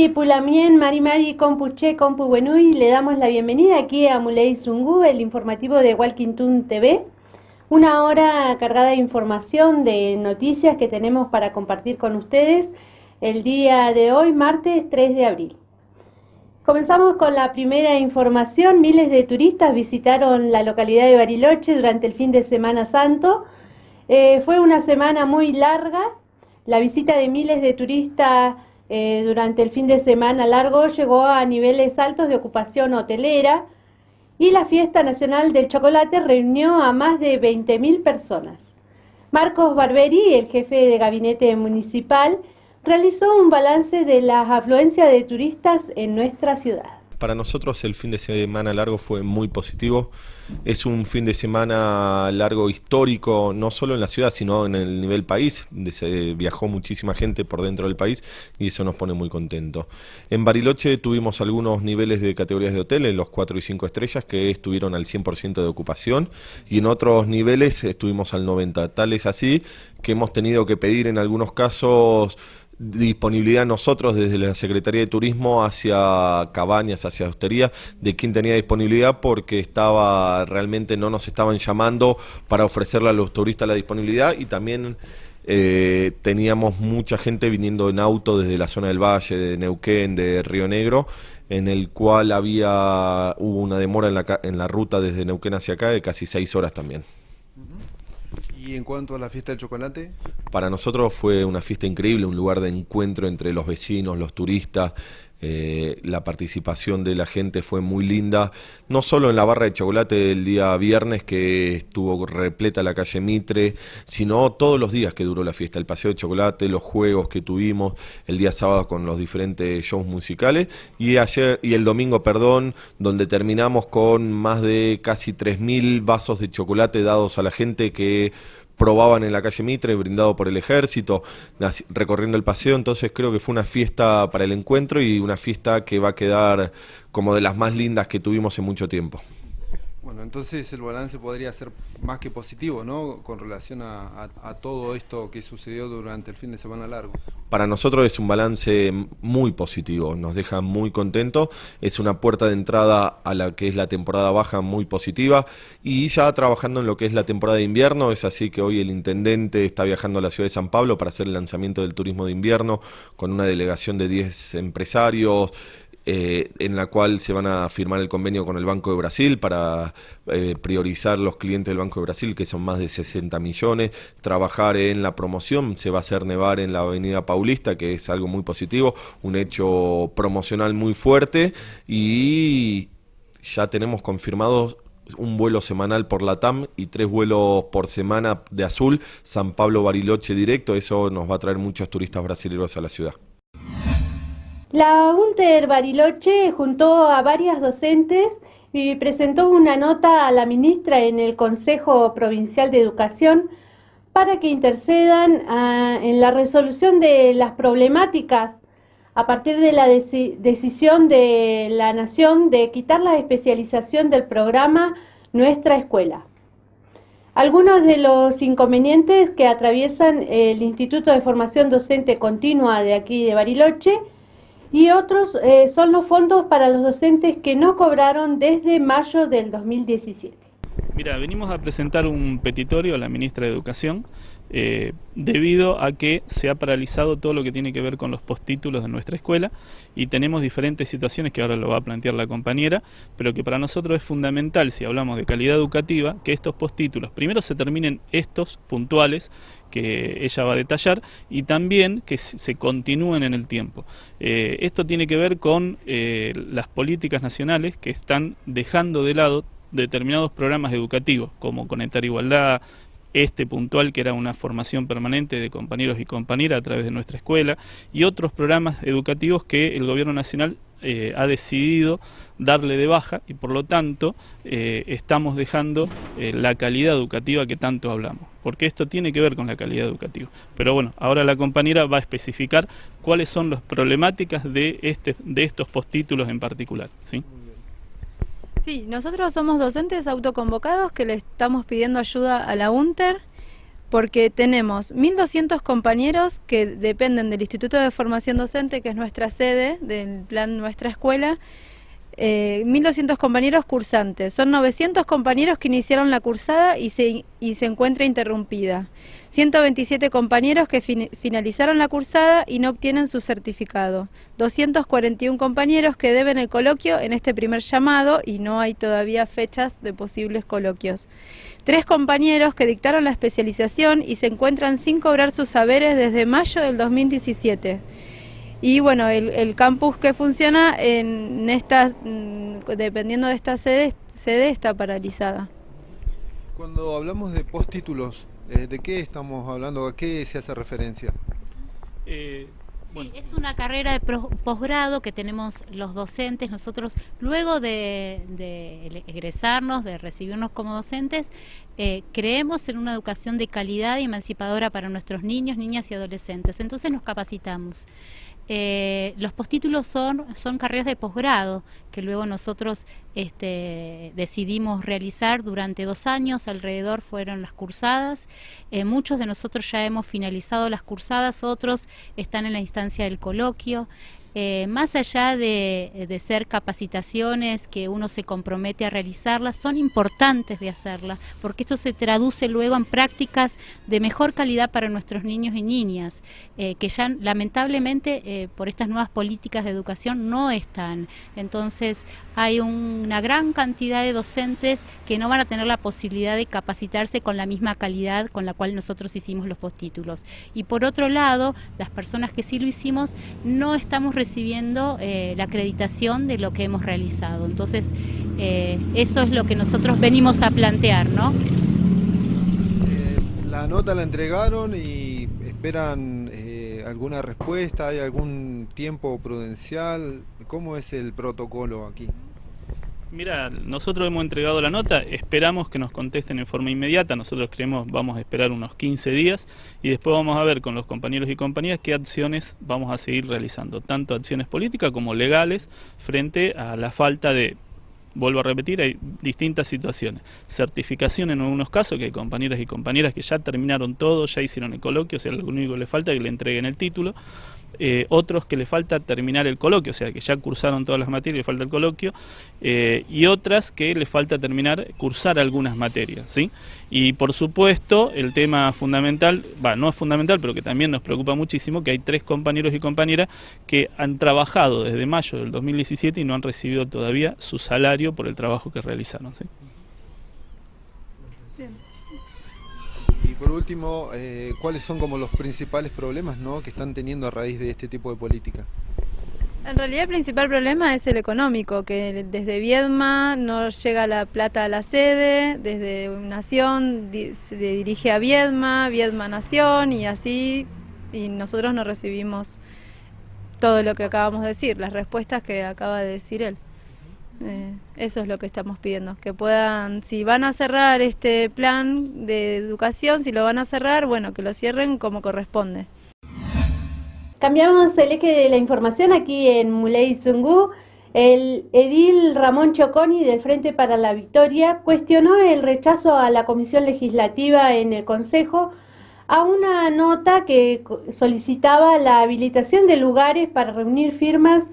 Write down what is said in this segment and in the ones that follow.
Mari Pulamien, Mari Mari, Compuche, Compu Buenui, le damos la bienvenida aquí a Muley Zungu, el informativo de Walking Toon TV. Una hora cargada de información, de noticias que tenemos para compartir con ustedes el día de hoy, martes 3 de abril. Comenzamos con la primera información. Miles de turistas visitaron la localidad de Bariloche durante el fin de Semana Santo. Fue una semana muy larga. La visita de miles de turistas durante el fin de semana largo llegó a niveles altos de ocupación hotelera y la Fiesta Nacional del Chocolate reunió a más de 20.000 personas. Marcos Barberi, el jefe de gabinete municipal, realizó un balance de la afluencia de turistas en nuestra ciudad. Para nosotros el fin de semana largo fue muy positivo. Es un fin de semana largo histórico, no solo en la ciudad, sino en el nivel país. Se viajó muchísima gente por dentro del país y eso nos pone muy contentos. En Bariloche tuvimos algunos niveles de categorías de hoteles, los 4 y 5 estrellas, que estuvieron al 100% de ocupación, y en otros niveles estuvimos al 90%. Tal es así que hemos tenido que pedir en algunos casos disponibilidad nosotros desde la Secretaría de Turismo hacia cabañas, hacia hostería, de quién tenía disponibilidad, porque realmente no nos estaban llamando para ofrecerle a los turistas la disponibilidad, y también teníamos mucha gente viniendo en auto desde la zona del Valle, de Neuquén, de Río Negro, en el cual hubo una demora en la ruta desde Neuquén hacia acá de casi 6 horas también. ¿Y en cuanto a la fiesta del chocolate? Para nosotros fue una fiesta increíble, un lugar de encuentro entre los vecinos, los turistas. La participación de la gente fue muy linda, no solo en la barra de chocolate el día viernes, que estuvo repleta la calle Mitre, sino todos los días que duró la fiesta, el paseo de chocolate, los juegos que tuvimos el día sábado con los diferentes shows musicales, y el domingo, donde terminamos con más de casi 3.000 vasos de chocolate dados a la gente que probaban en la calle Mitre, brindado por el ejército, recorriendo el paseo. Entonces creo que fue una fiesta para el encuentro y una fiesta que va a quedar como de las más lindas que tuvimos en mucho tiempo. Bueno, entonces el balance podría ser más que positivo, ¿no?, con relación a todo esto que sucedió durante el fin de semana largo. Para nosotros es un balance muy positivo, nos deja muy contentos, es una puerta de entrada a la que es la temporada baja muy positiva, y ya trabajando en lo que es la temporada de invierno. Es así que hoy el intendente está viajando a la ciudad de San Pablo para hacer el lanzamiento del turismo de invierno con una delegación de 10 empresarios, en la cual se van a firmar el convenio con el Banco de Brasil para priorizar los clientes del Banco de Brasil, que son más de 60 millones, trabajar en la promoción. Se va a hacer nevar en la Avenida Paulista, que es algo muy positivo, un hecho promocional muy fuerte, y ya tenemos confirmados un vuelo semanal por LATAM y 3 vuelos por semana de Azul, San Pablo-Bariloche directo. Eso nos va a traer muchos turistas brasileños a la ciudad. La UNTER Bariloche juntó a varias docentes y presentó una nota a la ministra en el Consejo Provincial de Educación para que intercedan en la resolución de las problemáticas a partir de la decisión de la Nación de quitar la especialización del programa Nuestra Escuela. Algunos de los inconvenientes que atraviesan el Instituto de Formación Docente Continua de aquí de Bariloche, y otros son los fondos para los docentes que no cobraron desde mayo del 2017. Mira, venimos a presentar un petitorio a la ministra de Educación debido a que se ha paralizado todo lo que tiene que ver con los postítulos de nuestra escuela, y tenemos diferentes situaciones que ahora lo va a plantear la compañera, pero que para nosotros es fundamental, si hablamos de calidad educativa, que estos postítulos primero se terminen, estos puntuales que ella va a detallar, y también que se continúen en el tiempo. Esto tiene que ver con las políticas nacionales que están dejando de lado determinados programas educativos, como Conectar Igualdad, puntual, que era una formación permanente de compañeros y compañeras a través de nuestra escuela, y otros programas educativos que el gobierno nacional ha decidido darle de baja, y por lo tanto estamos dejando la calidad educativa que tanto hablamos, porque esto tiene que ver con la calidad educativa. Pero bueno, ahora la compañera va a especificar cuáles son las problemáticas de estos postítulos en particular, ¿sí? Sí, nosotros somos docentes autoconvocados que le estamos pidiendo ayuda a la UNTER porque tenemos 1.200 compañeros que dependen del Instituto de Formación Docente, que es nuestra sede del plan Nuestra Escuela, 1.200 compañeros cursantes. Son 900 compañeros que iniciaron la cursada y se encuentra interrumpida. 127 compañeros que finalizaron la cursada y no obtienen su certificado. 241 compañeros que deben el coloquio en este primer llamado y no hay todavía fechas de posibles coloquios. 3 compañeros que dictaron la especialización y se encuentran sin cobrar sus saberes desde mayo del 2017. Y bueno, el campus que funciona en estas, dependiendo de esta sede está paralizada. Cuando hablamos de postítulos, ¿de qué estamos hablando? ¿A qué se hace referencia? Sí, es una carrera de posgrado que tenemos los docentes. Nosotros, luego de egresarnos, de recibirnos como docentes, creemos en una educación de calidad y emancipadora para nuestros niños, niñas y adolescentes. Entonces nos capacitamos. Los postítulos son carreras de posgrado que luego nosotros decidimos realizar durante 2 años. Alrededor fueron las cursadas. Muchos de nosotros ya hemos finalizado las cursadas, otros están en la instancia del coloquio. Más allá de ser capacitaciones que uno se compromete a realizarlas, son importantes de hacerlas, porque esto se traduce luego en prácticas de mejor calidad para nuestros niños y niñas, que ya lamentablemente por estas nuevas políticas de educación no están. Entonces hay una gran cantidad de docentes que no van a tener la posibilidad de capacitarse con la misma calidad con la cual nosotros hicimos los postítulos. Y por otro lado, las personas que sí lo hicimos no estamos recibiendo la acreditación de lo que hemos realizado. Entonces, eso es lo que nosotros venimos a plantear, ¿no? La nota la entregaron y esperan alguna respuesta, ¿hay algún tiempo prudencial? ¿Cómo es el protocolo aquí? Mira, nosotros hemos entregado la nota, esperamos que nos contesten en forma inmediata. Nosotros creemos vamos a esperar unos 15 días y después vamos a ver con los compañeros y compañeras qué acciones vamos a seguir realizando, tanto acciones políticas como legales, frente a la falta de, vuelvo a repetir, hay distintas situaciones. Certificación en algunos casos, que hay compañeras y compañeras que ya terminaron todo, ya hicieron el coloquio, o sea, lo único que le falta es que le entreguen el título. Otros que le falta terminar el coloquio, o sea, que ya cursaron todas las materias y le falta el coloquio, y otras que le falta cursar algunas materias, ¿sí? Y por supuesto, el tema fundamental, no es fundamental, pero que también nos preocupa muchísimo, que hay 3 compañeros y compañeras que han trabajado desde mayo del 2017 y no han recibido todavía su salario por el trabajo que realizaron, ¿sí? Y por último, ¿cuáles son como los principales problemas, ¿no?, que están teniendo a raíz de este tipo de política? En realidad el principal problema es el económico, que desde Viedma no llega la plata a la sede, desde Nación se dirige a Viedma, Viedma Nación y así, y nosotros no recibimos todo lo que acabamos de decir, las respuestas que acaba de decir él. Eso es lo que estamos pidiendo, que puedan, si van a cerrar este plan de educación, si lo van a cerrar, bueno, que lo cierren como corresponde. Cambiamos el eje de la información aquí en Muley Zungu. El edil Ramón Choconi del Frente para la Victoria cuestionó el rechazo a la Comisión Legislativa en el Consejo a una nota que solicitaba la habilitación de lugares para reunir firmas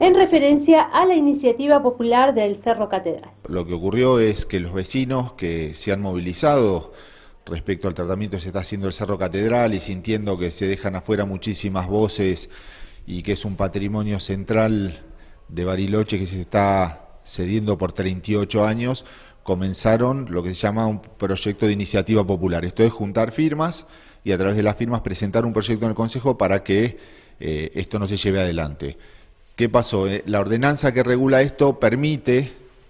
en referencia a la iniciativa popular del Cerro Catedral. Lo que ocurrió es que los vecinos que se han movilizado respecto al tratamiento que se está haciendo el Cerro Catedral y sintiendo que se dejan afuera muchísimas voces y que es un patrimonio central de Bariloche que se está cediendo por 38 años, comenzaron lo que se llama un proyecto de iniciativa popular. Esto es juntar firmas y a través de las firmas presentar un proyecto en el Consejo para que esto no se lleve adelante. ¿Qué pasó? La ordenanza que regula esto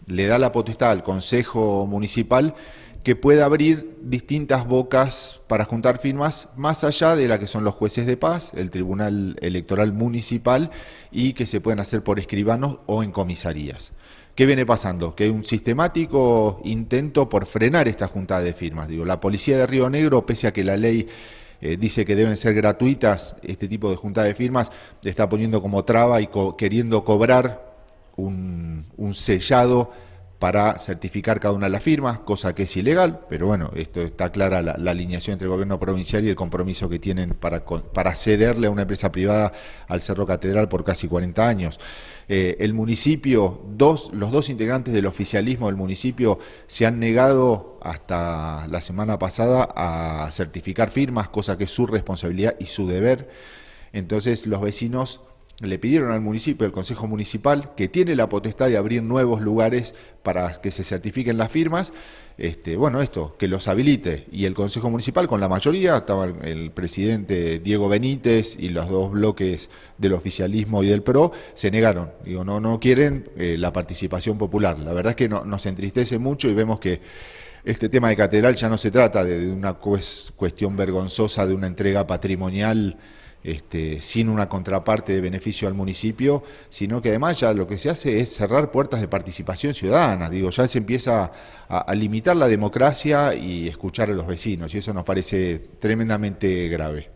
le da la potestad al Consejo Municipal que pueda abrir distintas bocas para juntar firmas más allá de la que son los jueces de paz, el Tribunal Electoral Municipal, y que se pueden hacer por escribanos o en comisarías. ¿Qué viene pasando? Que hay un sistemático intento por frenar esta juntada de firmas. La policía de Río Negro, pese a que la ley dice que deben ser gratuitas, este tipo de juntada de firmas le está poniendo como traba y queriendo cobrar un sellado para certificar cada una de las firmas, cosa que es ilegal, pero bueno, esto está clara la alineación entre el gobierno provincial y el compromiso que tienen para cederle a una empresa privada al Cerro Catedral por casi 40 años. El municipio, los dos integrantes del oficialismo del municipio se han negado hasta la semana pasada a certificar firmas, cosa que es su responsabilidad y su deber. Entonces los vecinos le pidieron al municipio, al Consejo Municipal, que tiene la potestad de abrir nuevos lugares para que se certifiquen las firmas, que los habilite. Y el Consejo Municipal, con la mayoría, estaba el presidente Diego Benítez y los dos bloques del oficialismo y del PRO, se negaron. Digo, no quieren la participación popular. La verdad es que nos entristece mucho y vemos que este tema de Catedral ya no se trata de una cuestión vergonzosa de una entrega patrimonial sin una contraparte de beneficio al municipio, sino que además ya lo que se hace es cerrar puertas de participación ciudadana. Digo, ya se empieza a limitar la democracia y escuchar a los vecinos, y eso nos parece tremendamente grave.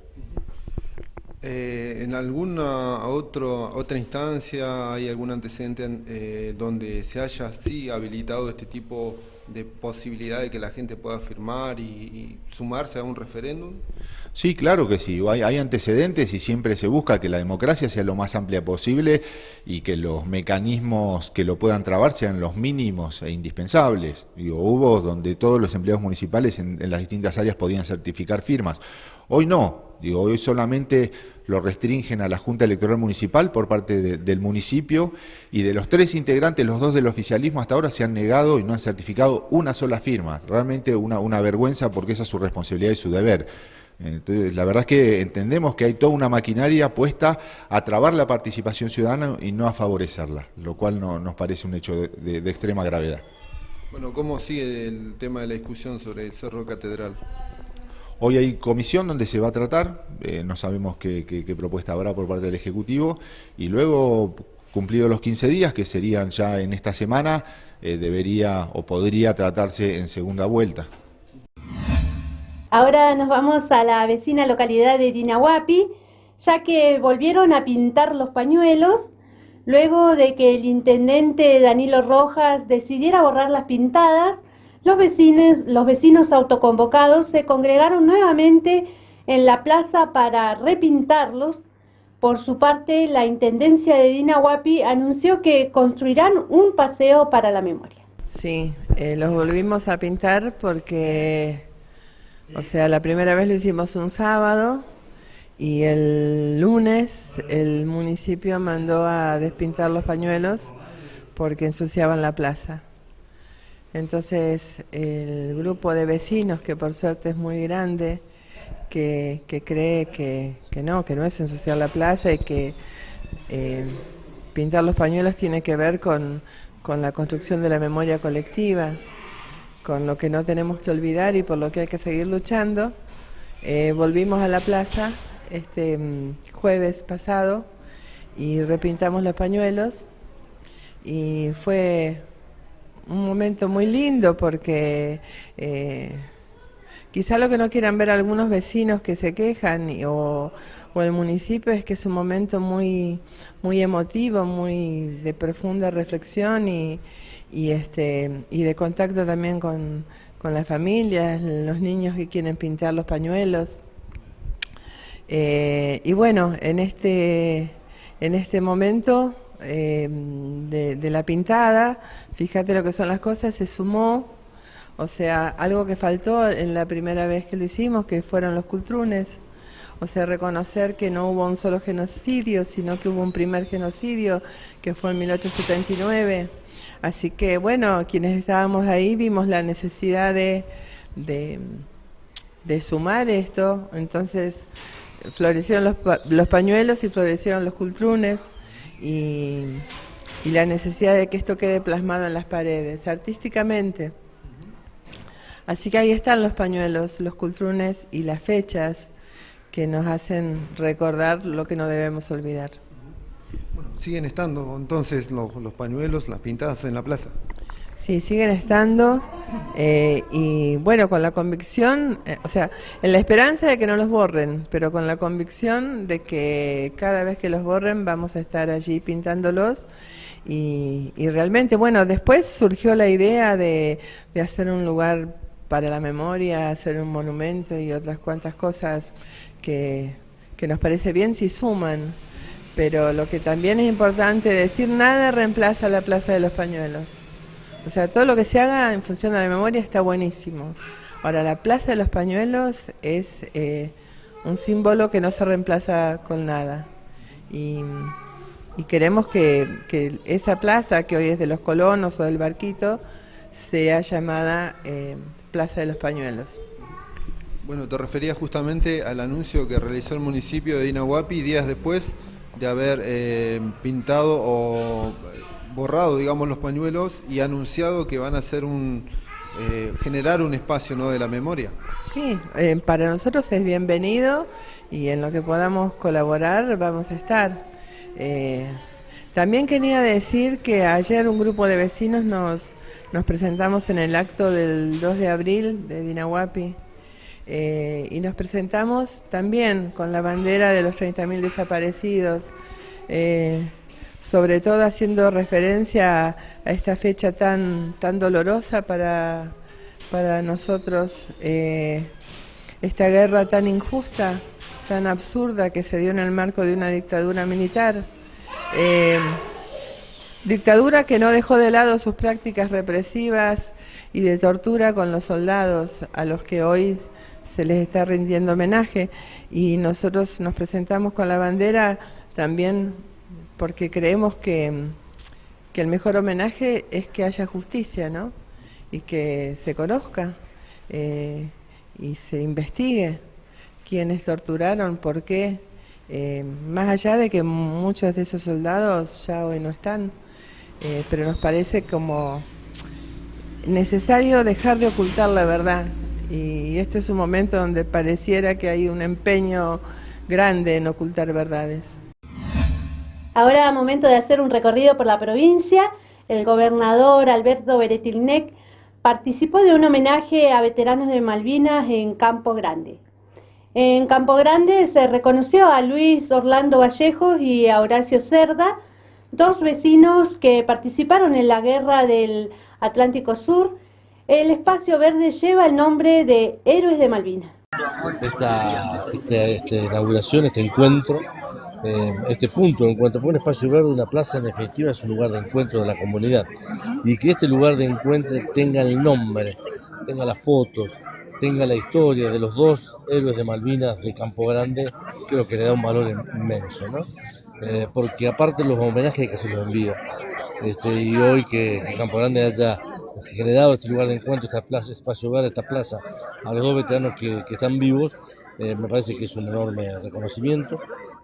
¿En alguna otra instancia hay algún antecedente donde se haya sí habilitado este tipo de posibilidad de que la gente pueda firmar y sumarse a un referéndum? Sí, claro que sí, hay antecedentes y siempre se busca que la democracia sea lo más amplia posible y que los mecanismos que lo puedan trabar sean los mínimos e indispensables. Hubo donde todos los empleados municipales en las distintas áreas podían certificar firmas. Hoy no, hoy solamente lo restringen a la Junta Electoral Municipal por parte del municipio, y de los 3 integrantes, los 2 del oficialismo hasta ahora se han negado y no han certificado una sola firma. Realmente una vergüenza, porque esa es su responsabilidad y su deber. Entonces, la verdad es que entendemos que hay toda una maquinaria puesta a trabar la participación ciudadana y no a favorecerla, lo cual nos parece un hecho de extrema gravedad. Bueno, ¿cómo sigue el tema de la discusión sobre el Cerro Catedral? Hoy hay comisión donde se va a tratar, no sabemos qué propuesta habrá por parte del Ejecutivo, y luego, cumplidos los 15 días, que serían ya en esta semana, debería o podría tratarse en segunda vuelta. Ahora nos vamos a la vecina localidad de Dinahuapi, ya que volvieron a pintar los pañuelos, luego de que el intendente Danilo Rojas decidiera borrar las pintadas. Los vecinos autoconvocados se congregaron nuevamente en la plaza para repintarlos. Por su parte, la Intendencia de Dinahuapi anunció que construirán un paseo para la memoria. Sí, los volvimos a pintar porque, la primera vez lo hicimos un sábado y el lunes el municipio mandó a despintar los pañuelos porque ensuciaban la plaza. Entonces el grupo de vecinos, que por suerte es muy grande, que cree que no es ensuciar la plaza y que pintar los pañuelos tiene que ver con la construcción de la memoria colectiva, con lo que no tenemos que olvidar y por lo que hay que seguir luchando. Volvimos a la plaza este jueves pasado y repintamos los pañuelos, y fue un momento muy lindo porque quizá lo que no quieran ver algunos vecinos que se quejan o el municipio es que es un momento muy emotivo, muy de profunda reflexión y de contacto también con las familias, los niños que quieren pintar los pañuelos. Y bueno, en este momento de la pintada, fíjate lo que son las cosas, se sumó, algo que faltó en la primera vez que lo hicimos, que fueron los cultrunes. Reconocer que no hubo un solo genocidio, sino que hubo un primer genocidio, que fue en 1879. Así que, bueno, quienes estábamos ahí vimos la necesidad de sumar esto. Entonces, florecieron los pañuelos y florecieron los cultrunes, y la necesidad de que esto quede plasmado en las paredes, artísticamente. Así que ahí están los pañuelos, los cultrunes y las fechas que nos hacen recordar lo que no debemos olvidar. Bueno, siguen estando entonces los pañuelos, las pintadas en la plaza. Sí, siguen estando y bueno, con la convicción, o sea, en la esperanza de que no los borren, pero con la convicción de que cada vez que los borren vamos a estar allí pintándolos y realmente, bueno, después surgió la idea de hacer un lugar para la memoria, hacer un monumento y otras cuantas cosas que nos parece bien si suman, pero lo que también es importante decir, nada reemplaza la Plaza de los Pañuelos. O sea, todo lo que se haga en función de la memoria está buenísimo. Ahora, la Plaza de los Pañuelos es un símbolo que no se reemplaza con nada. Y queremos que esa plaza, que hoy es de los colonos o del barquito, sea llamada Plaza de los Pañuelos. Bueno, te referías justamente al anuncio que realizó el municipio de Dinahuapi días después de haber pintado o borrado, digamos, los pañuelos y anunciado que van a hacer generar un espacio, ¿no?, de la memoria. Sí, para nosotros es bienvenido y en lo que podamos colaborar vamos a estar. También quería decir que ayer un grupo de vecinos nos presentamos en el acto del 2 de abril de Dinahuapi y nos presentamos también con la bandera de los 30.000 desaparecidos, sobre todo haciendo referencia a esta fecha tan dolorosa para nosotros, esta guerra tan injusta, tan absurda que se dio en el marco de una dictadura militar, dictadura que no dejó de lado sus prácticas represivas y de tortura con los soldados a los que hoy se les está rindiendo homenaje, y nosotros nos presentamos con la bandera también porque creemos que el mejor homenaje es que haya justicia, ¿no? Y que se conozca y se investigue quiénes torturaron, por qué, más allá de que muchos de esos soldados ya hoy no están, pero nos parece como necesario dejar de ocultar la verdad, y este es un momento donde pareciera que hay un empeño grande en ocultar verdades. Ahora momento de hacer un recorrido por la provincia. El gobernador Alberto Beretilnec participó de un homenaje a veteranos de Malvinas en Campo Grande. En Campo Grande se reconoció a Luis Orlando Vallejos y a Horacio Cerda, dos vecinos que participaron en la guerra del Atlántico Sur. El espacio verde lleva el nombre de Héroes de Malvinas. Esta inauguración, este encuentro, este punto de encuentro, porque un espacio verde, una plaza en definitiva es un lugar de encuentro de la comunidad, y que este lugar de encuentro tenga el nombre, tenga las fotos, tenga la historia de los dos héroes de Malvinas de Campo Grande, creo que le da un valor inmenso, ¿no? Porque aparte los homenajes hay que hacerlos en vivo, y hoy que Campo Grande haya generado este lugar de encuentro, esta plaza, espacio verde, esta plaza, a los dos veteranos que están vivos, me parece que es un enorme reconocimiento,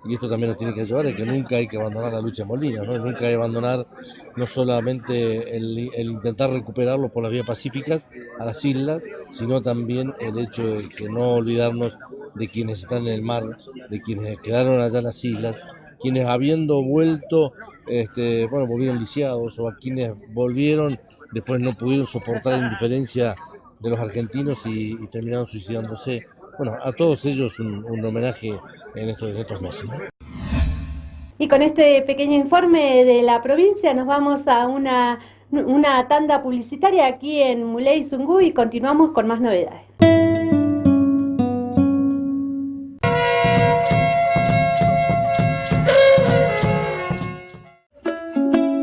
y esto también nos tiene que llevar a que nunca hay que abandonar la lucha en Malvinas, ¿no? Nunca hay que abandonar no solamente el intentar recuperarlo por las vías pacíficas a las islas, sino también el hecho de que no olvidarnos de quienes están en el mar, de quienes quedaron allá en las islas, quienes habiendo vuelto, volvieron lisiados, o a quienes volvieron, después no pudieron soportar la indiferencia de los argentinos y terminaron suicidándose. Bueno, a todos ellos un homenaje en estos meses, ¿no? Y con este pequeño informe de la provincia nos vamos a una tanda publicitaria aquí en Muley Zungu y continuamos con más novedades.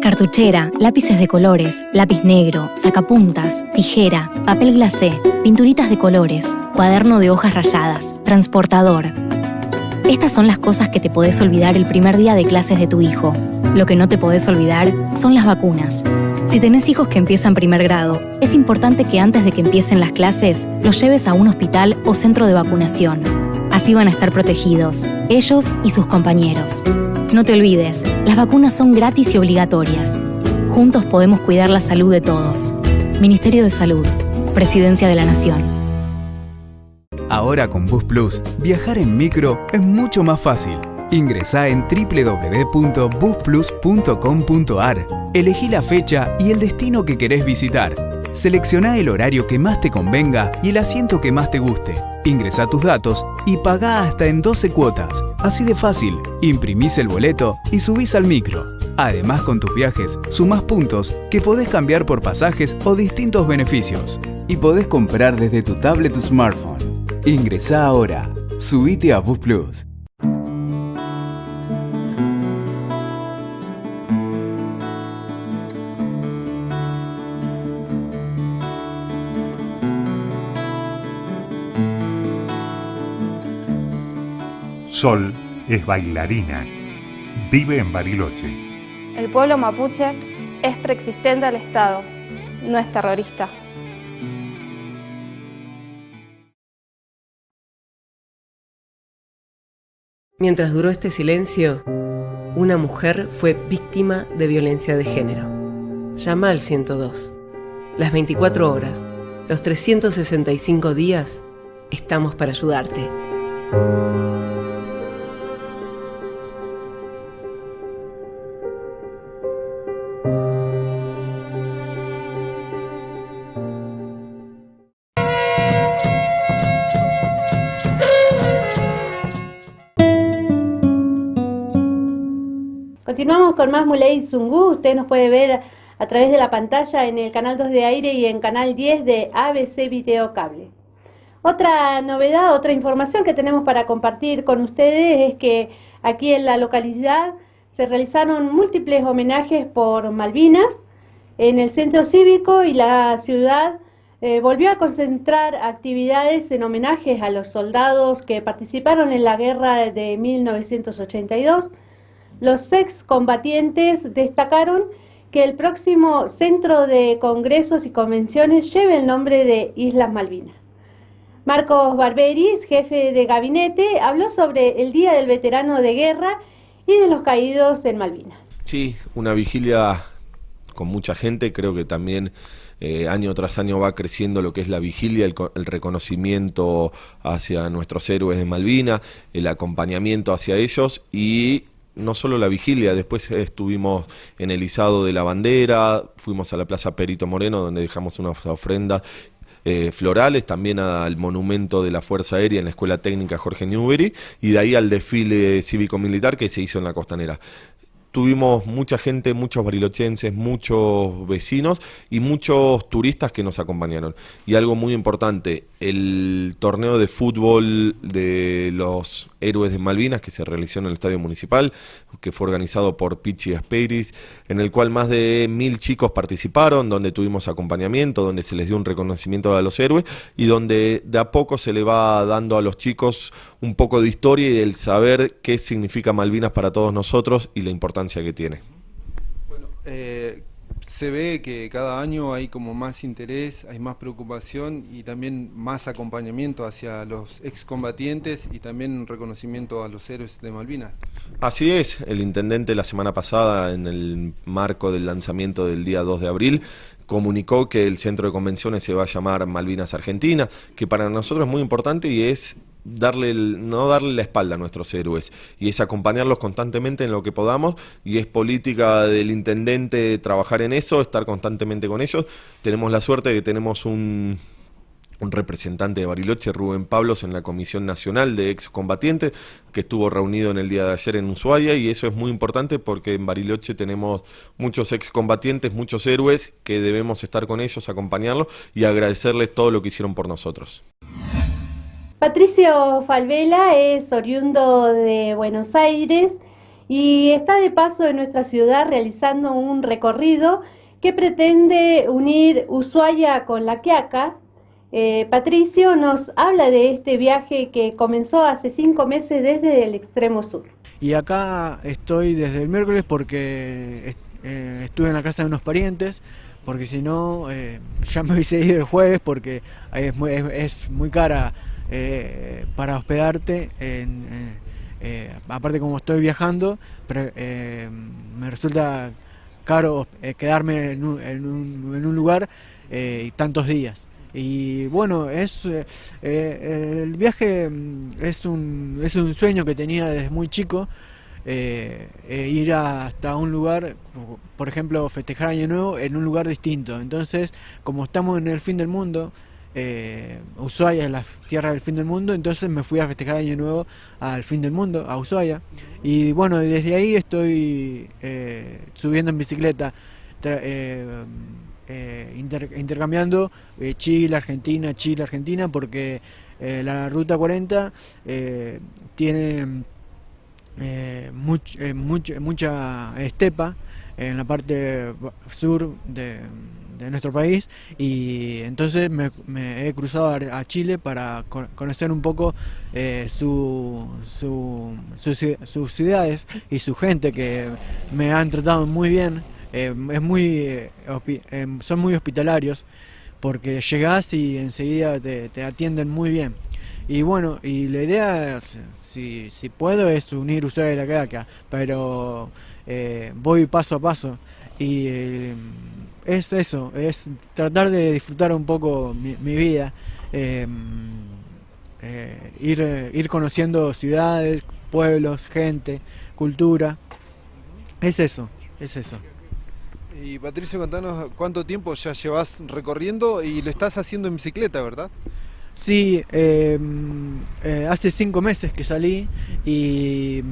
Cartuchera, lápices de colores, lápiz negro, sacapuntas, tijera, papel glacé, pinturitas de colores, cuaderno de hojas rayadas, transportador. Estas son las cosas que te podés olvidar el primer día de clases de tu hijo. Lo que no te podés olvidar son las vacunas. Si tenés hijos que empiezan primer grado, es importante que antes de que empiecen las clases, los lleves a un hospital o centro de vacunación. Así van a estar protegidos, ellos y sus compañeros. No te olvides, las vacunas son gratis y obligatorias. Juntos podemos cuidar la salud de todos. Ministerio de Salud, Presidencia de la Nación. Ahora con Bus Plus, viajar en micro es mucho más fácil. Ingresá en www.busplus.com.ar. Elegí la fecha y el destino que querés visitar. Seleccioná el horario que más te convenga y el asiento que más te guste. Ingresá tus datos y pagá hasta en 12 cuotas. Así de fácil, imprimís el boleto y subís al micro. Además, con tus viajes, sumás puntos que podés cambiar por pasajes o distintos beneficios. Y podés comprar desde tu tablet o smartphone. Ingresá ahora. Subite a Bus Plus. Sol es bailarina. Vive en Bariloche. El pueblo mapuche es preexistente al Estado, no es terrorista. Mientras duró este silencio, una mujer fue víctima de violencia de género. Llama al 102. Las 24 horas, los 365 días, estamos para ayudarte. Continuamos con más Muley Zungú. Usted nos puede ver a través de la pantalla en el canal 2 de Aire y en canal 10 de ABC Video Cable. Otra novedad, otra información que tenemos para compartir con ustedes es que aquí en la localidad se realizaron múltiples homenajes por Malvinas en el centro cívico y la ciudad volvió a concentrar actividades en homenajes a los soldados que participaron en la guerra de 1982. Los excombatientes destacaron que el próximo centro de congresos y convenciones lleve el nombre de Islas Malvinas. Marcos Barberis, jefe de gabinete, habló sobre el Día del Veterano de Guerra y de los caídos en Malvinas. Sí, una vigilia con mucha gente, creo que también año tras año va creciendo lo que es la vigilia, el reconocimiento hacia nuestros héroes de Malvinas, el acompañamiento hacia ellos y no solo la vigilia, después estuvimos en el izado de la bandera, fuimos a la Plaza Perito Moreno donde dejamos unas ofrendas florales, también al monumento de la Fuerza Aérea en la Escuela Técnica Jorge Newbery y de ahí al desfile cívico-militar que se hizo en la Costanera. Tuvimos mucha gente, muchos barilochenses, muchos vecinos y muchos turistas que nos acompañaron. Y algo muy importante, el torneo de fútbol de los héroes de Malvinas que se realizó en el Estadio Municipal, que fue organizado por Pichi Aspeiris, en el cual más de 1000 chicos participaron, donde tuvimos acompañamiento, donde se les dio un reconocimiento a los héroes y donde de a poco se le va dando a los chicos un poco de historia y el saber qué significa Malvinas para todos nosotros y la importancia que tiene. Bueno, se ve que cada año hay como más interés, hay más preocupación y también más acompañamiento hacia los excombatientes y también un reconocimiento a los héroes de Malvinas. Así es, el intendente la semana pasada, en el marco del lanzamiento del día 2 de abril, comunicó que el centro de convenciones se va a llamar Malvinas Argentina, que para nosotros es muy importante y es no darle la espalda a nuestros héroes y es acompañarlos constantemente en lo que podamos y es política del intendente trabajar en eso, estar constantemente con ellos. Tenemos la suerte de que tenemos un representante de Bariloche, Rubén Pablos, en la Comisión Nacional de Excombatientes, que estuvo reunido en el día de ayer en Ushuaia, y eso es muy importante porque en Bariloche tenemos muchos excombatientes, muchos héroes, que debemos estar con ellos, acompañarlos y agradecerles todo lo que hicieron por nosotros. Patricio Falvela es oriundo de Buenos Aires y está de paso en nuestra ciudad realizando un recorrido que pretende unir Ushuaia con La Quiaca. Patricio nos habla de este viaje que comenzó hace 5 meses desde el extremo sur. Y acá estoy desde el miércoles porque estuve en la casa de unos parientes, porque si no ya me hubiese ido el jueves porque es muy cara para hospedarte, aparte como estoy viajando, pero, me resulta caro quedarme en un lugar tantos días. Y bueno, el viaje es un sueño que tenía desde muy chico, ir hasta un lugar, por ejemplo, festejar Año Nuevo en un lugar distinto. Entonces, como estamos en el fin del mundo, Ushuaia es la tierra del fin del mundo, entonces me fui a festejar Año Nuevo al fin del mundo, a Ushuaia. Y bueno, desde ahí estoy subiendo en bicicleta, intercambiando Chile, Argentina, porque la Ruta 40 tiene mucha estepa en la parte sur de nuestro país, y entonces me he cruzado a Chile para conocer un poco sus ciudades y su gente, que me han tratado muy bien. Son muy hospitalarios, porque llegás y enseguida te atienden muy bien. Y bueno, y la idea, si puedo, es unir Ushuaia y La Quiaca, pero voy paso a paso, y es eso, es tratar de disfrutar un poco mi vida, ir conociendo ciudades, pueblos, gente, cultura. Es eso. Y Patricio, contanos cuánto tiempo ya llevas recorriendo, y lo estás haciendo en bicicleta, ¿verdad? Sí, hace 5 meses que salí, y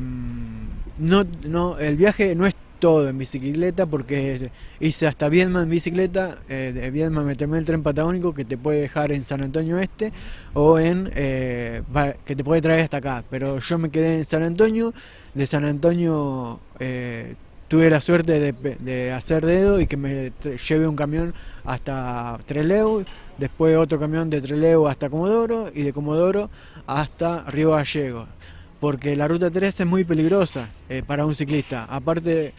el viaje no es todo en bicicleta, porque hice hasta Viedma en bicicleta. De Viedma me tomé el tren patagónico que te puede dejar en San Antonio Este, o que te puede traer hasta acá, pero yo me quedé en San Antonio. De San Antonio tuve la suerte de hacer dedo y que me lleve un camión hasta Trelew, después otro camión de Trelew hasta Comodoro, y de Comodoro hasta Río Gallegos, porque la ruta 3 es muy peligrosa para un ciclista. Aparte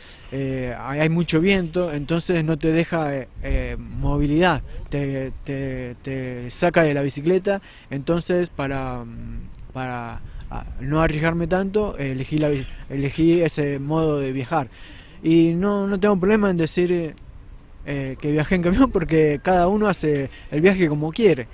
hay mucho viento, entonces no te deja movilidad, te saca de la bicicleta. Entonces para no arriesgarme tanto, elegí ese modo de viajar. Y no tengo problema en decir que viajé en camión, porque cada uno hace el viaje como quiere,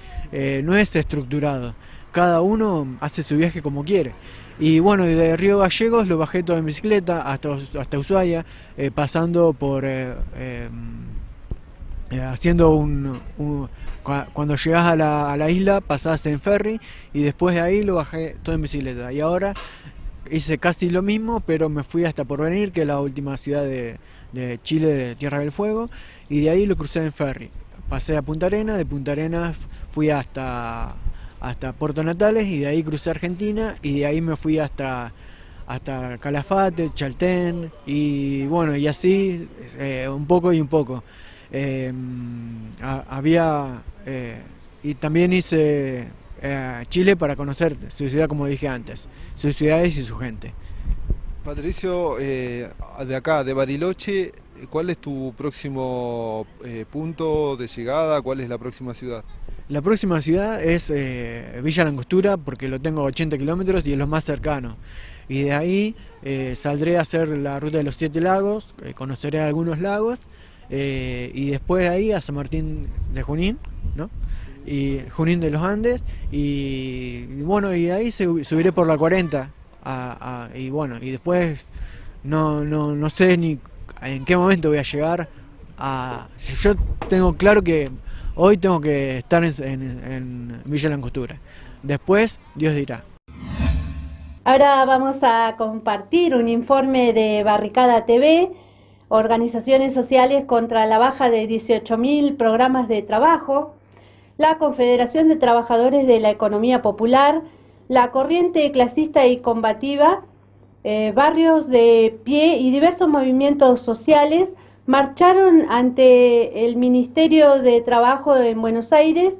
no es estructurado, cada uno hace su viaje como quiere. Y bueno, de Río Gallegos lo bajé todo en bicicleta hasta Ushuaia, pasando por haciendo cuando llegás a la isla pasás en ferry, y después de ahí lo bajé todo en bicicleta. Y ahora hice casi lo mismo, pero me fui hasta Porvenir, que es la última ciudad de Chile, de Tierra del Fuego, y de ahí lo crucé en ferry. Pasé a Punta Arenas, de Punta Arenas fui hasta Puerto Natales, y de ahí crucé Argentina, y de ahí me fui hasta Calafate, Chaltén, y bueno, y así un poco y un poco. Y también hice Chile para conocer su ciudad, como dije antes, sus ciudades y su gente. Patricio, de acá, de Bariloche, ¿cuál es tu próximo punto de llegada? ¿Cuál es la próxima ciudad? La próxima ciudad es Villa Langostura, porque lo tengo a 80 kilómetros y es lo más cercano. Y de ahí saldré a hacer la ruta de los 7 lagos, conoceré algunos lagos, y después de ahí a San Martín de Junín, ¿no? Y Junín de los Andes, y bueno, y de ahí subiré por la 40, y bueno, y después no sé ni en qué momento voy a llegar yo tengo claro que hoy tengo que estar en Villa Langostura. Después, Dios dirá. Ahora vamos a compartir un informe de Barricada TV, organizaciones sociales contra la baja de 18.000 programas de trabajo, la Confederación de Trabajadores de la Economía Popular, la Corriente Clasista y Combativa, Barrios de Pie y diversos movimientos sociales marcharon ante el Ministerio de Trabajo en Buenos Aires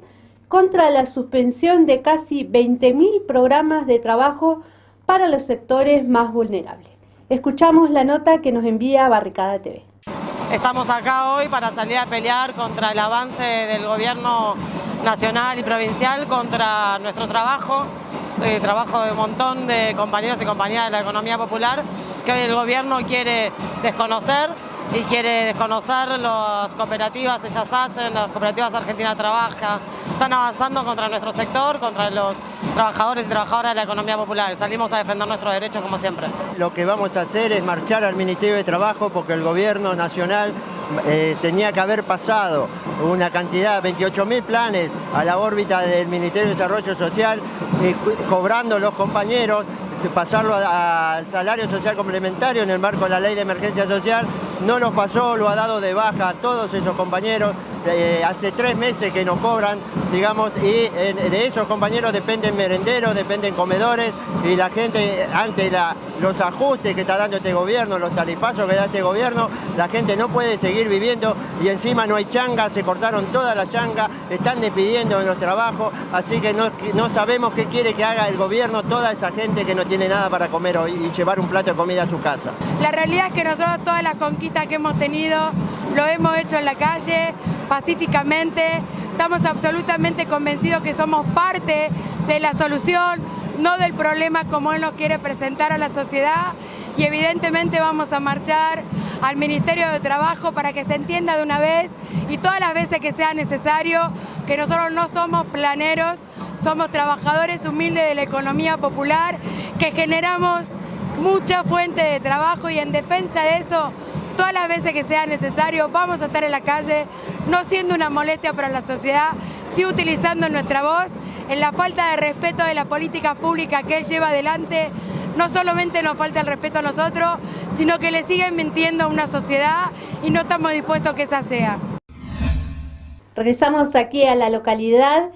contra la suspensión de casi 20.000 programas de trabajo para los sectores más vulnerables. Escuchamos la nota que nos envía Barricada TV. Estamos acá hoy para salir a pelear contra el avance del gobierno nacional y provincial contra nuestro trabajo, trabajo de un montón de compañeros y compañeras de la economía popular, que hoy el gobierno quiere desconocer, y quiere desconocer las cooperativas Ellas Hacen, las cooperativas Argentina Trabaja, están avanzando contra nuestro sector, contra los trabajadores y trabajadoras de la economía popular. Salimos a defender nuestros derechos como siempre. Lo que vamos a hacer es marchar al Ministerio de Trabajo porque el gobierno nacional tenía que haber pasado una cantidad, 28.000 planes a la órbita del Ministerio de Desarrollo Social, cobrando los compañeros, pasarlo al salario social complementario en el marco de la ley de emergencia social. No los pasó, lo ha dado de baja a todos esos compañeros. Hace 3 meses que no cobran, digamos, y de esos compañeros dependen merenderos, dependen comedores, y la gente, ante los ajustes que está dando este gobierno, los tarifazos que da este gobierno, la gente no puede seguir viviendo, y encima no hay changa, se cortaron todas las changas, están despidiendo en los trabajos, así que no sabemos qué quiere que haga el gobierno, toda esa gente que no tiene nada para comer hoy y llevar un plato de comida a su casa. La realidad es que nosotros todas las conquistas que hemos tenido lo hemos hecho en la calle, pacíficamente. Estamos absolutamente convencidos que somos parte de la solución, no del problema como él nos quiere presentar a la sociedad, y evidentemente vamos a marchar al Ministerio de Trabajo para que se entienda de una vez y todas las veces que sea necesario que nosotros no somos planeros, somos trabajadores humildes de la economía popular, que generamos mucha fuente de trabajo, y en defensa de eso, todas las veces que sea necesario, vamos a estar en la calle, no siendo una molestia para la sociedad, sí utilizando nuestra voz en la falta de respeto de la política pública que él lleva adelante. No solamente nos falta el respeto a nosotros, sino que le siguen mintiendo a una sociedad, y no estamos dispuestos a que esa sea. Regresamos aquí a la localidad.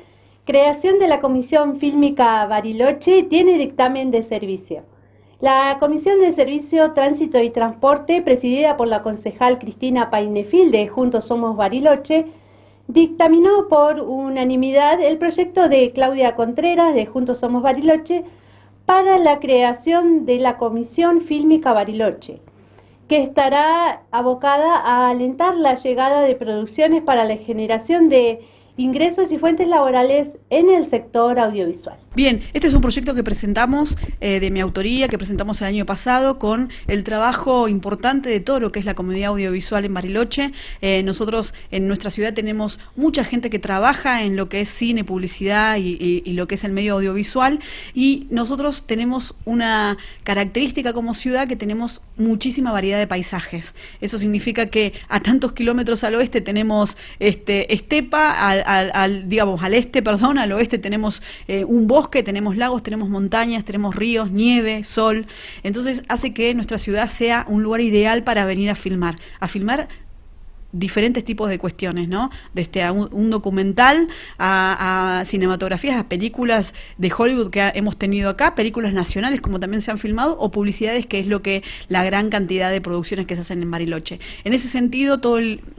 Creación de la Comisión Fílmica Bariloche tiene dictamen de servicio. La Comisión de Servicio, Tránsito y Transporte, presidida por la concejal Cristina Painefil de Juntos Somos Bariloche, dictaminó por unanimidad el proyecto de Claudia Contreras de Juntos Somos Bariloche para la creación de la Comisión Fílmica Bariloche, que estará abocada a alentar la llegada de producciones para la generación de ingresos y fuentes laborales en el sector audiovisual. Bien, este es un proyecto que presentamos de mi autoría, que presentamos el año pasado con el trabajo importante de todo lo que es la comunidad audiovisual en Bariloche. Nosotros en nuestra ciudad tenemos mucha gente que trabaja en lo que es cine, publicidad y lo que es el medio audiovisual, y nosotros tenemos una característica como ciudad que tenemos muchísima variedad de paisajes. Eso significa que a tantos kilómetros al oeste tenemos estepa, al oeste tenemos un bosque, tenemos lagos, tenemos montañas, tenemos ríos, nieve, sol. Entonces hace que nuestra ciudad sea un lugar ideal para venir a filmar diferentes tipos de cuestiones, ¿no? Desde un documental a cinematografías, a películas de Hollywood que hemos tenido acá, películas nacionales como también se han filmado, o publicidades, que es lo que la gran cantidad de producciones que se hacen en Bariloche. En ese sentido,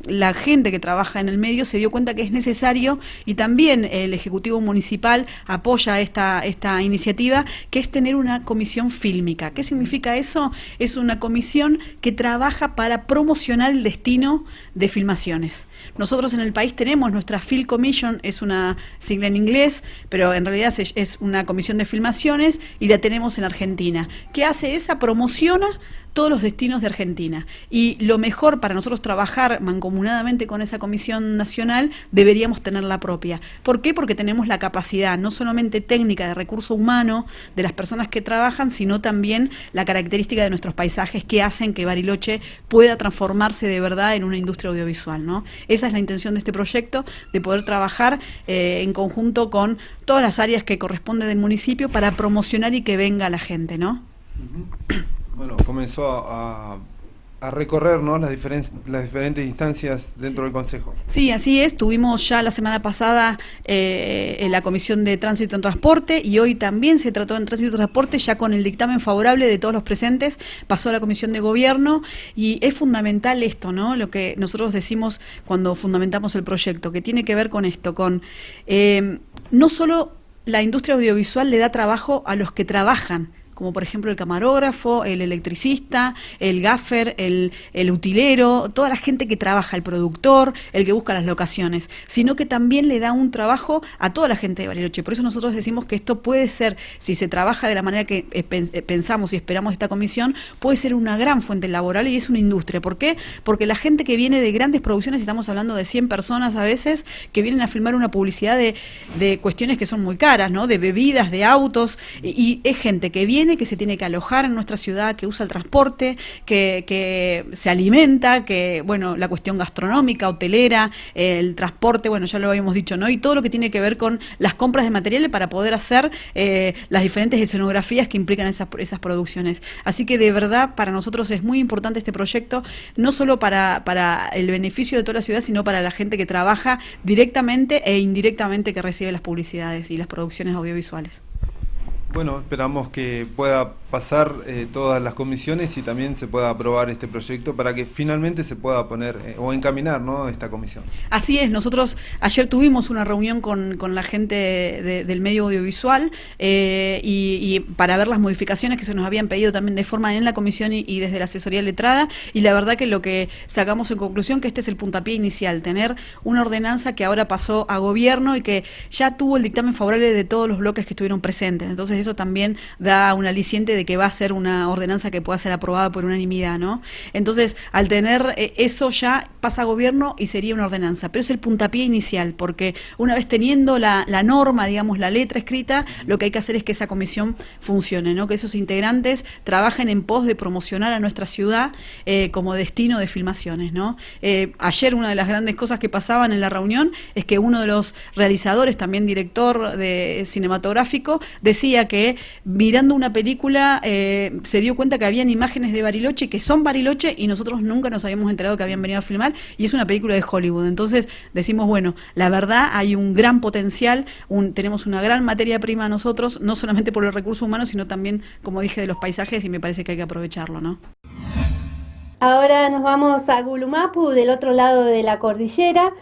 la gente que trabaja en el medio se dio cuenta que es necesario, y también el Ejecutivo Municipal apoya esta iniciativa, que es tener una comisión fílmica. ¿Qué significa eso? Es una comisión que trabaja para promocionar el destino de filmaciones. Nosotros en el país tenemos nuestra Film Commission, es una sigla en inglés, pero en realidad es una comisión de filmaciones, y la tenemos en Argentina. ¿Qué hace esa? Promociona todos los destinos de Argentina, y lo mejor para nosotros trabajar mancomunadamente con esa comisión nacional, deberíamos tener la propia. ¿Por qué? Porque tenemos la capacidad, no solamente técnica, de recurso humano de las personas que trabajan, sino también la característica de nuestros paisajes, que hacen que Bariloche pueda transformarse de verdad en una industria audiovisual, ¿no? Esa es la intención de este proyecto, de poder trabajar en conjunto con todas las áreas que corresponden del municipio para promocionar y que venga la gente, ¿no? Bueno, comenzó a recorrer, ¿no?, las diferentes instancias dentro del Consejo. Sí, así es. Tuvimos ya la semana pasada la Comisión de Tránsito y Transporte, y hoy también se trató en Tránsito y Transporte, ya con el dictamen favorable de todos los presentes, pasó a la Comisión de Gobierno, y es fundamental esto, ¿no?, lo que nosotros decimos cuando fundamentamos el proyecto, que tiene que ver con esto, con no solo la industria audiovisual le da trabajo a los que trabajan como por ejemplo el camarógrafo, el electricista, el gaffer, el utilero, toda la gente que trabaja, el productor, el que busca las locaciones, sino que también le da un trabajo a toda la gente de Bariloche. Por eso nosotros decimos que esto puede ser, si se trabaja de la manera que pensamos y esperamos esta comisión, puede ser una gran fuente laboral y es una industria. ¿Por qué? Porque la gente que viene de grandes producciones, estamos hablando de 100 personas a veces, que vienen a filmar una publicidad de cuestiones que son muy caras, ¿no? De bebidas, de autos, y es gente que viene, que se tiene que alojar en nuestra ciudad, que usa el transporte, que se alimenta, que, bueno, la cuestión gastronómica, hotelera, el transporte, bueno, ya lo habíamos dicho, ¿no? Y todo lo que tiene que ver con las compras de materiales para poder hacer las diferentes escenografías que implican esas producciones. Así que de verdad para nosotros es muy importante este proyecto, no solo para el beneficio de toda la ciudad, sino para la gente que trabaja directamente e indirectamente que recibe las publicidades y las producciones audiovisuales. Bueno, esperamos que pueda pasar todas las comisiones y también se pueda aprobar este proyecto para que finalmente se pueda poner o encaminar, ¿no?, esta comisión. Así es, nosotros ayer tuvimos una reunión con la gente del medio audiovisual y para ver las modificaciones que se nos habían pedido también de forma en la comisión y desde la asesoría letrada, y la verdad que lo que sacamos en conclusión que este es el puntapié inicial, tener una ordenanza que ahora pasó a gobierno y que ya tuvo el dictamen favorable de todos los bloques que estuvieron presentes. Entonces eso también da un aliciente de que va a ser una ordenanza que pueda ser aprobada por unanimidad, ¿no? Entonces, al tener eso ya pasa a gobierno y sería una ordenanza, pero es el puntapié inicial, porque una vez teniendo la norma, digamos, la letra escrita, lo que hay que hacer es que esa comisión funcione, ¿no? Que esos integrantes trabajen en pos de promocionar a nuestra ciudad como destino de filmaciones, ¿no? Ayer una de las grandes cosas que pasaban en la reunión es que uno de los realizadores, también director de cinematográfico, decía que mirando una película se dio cuenta que habían imágenes de Bariloche que son Bariloche y nosotros nunca nos habíamos enterado que habían venido a filmar, y es una película de Hollywood. Entonces decimos, bueno, la verdad hay un gran potencial, tenemos una gran materia prima nosotros, no solamente por los recursos humanos, sino también, como dije, de los paisajes, y me parece que hay que aprovecharlo, ¿no? Ahora nos vamos a Gulumapu, del otro lado de la cordillera.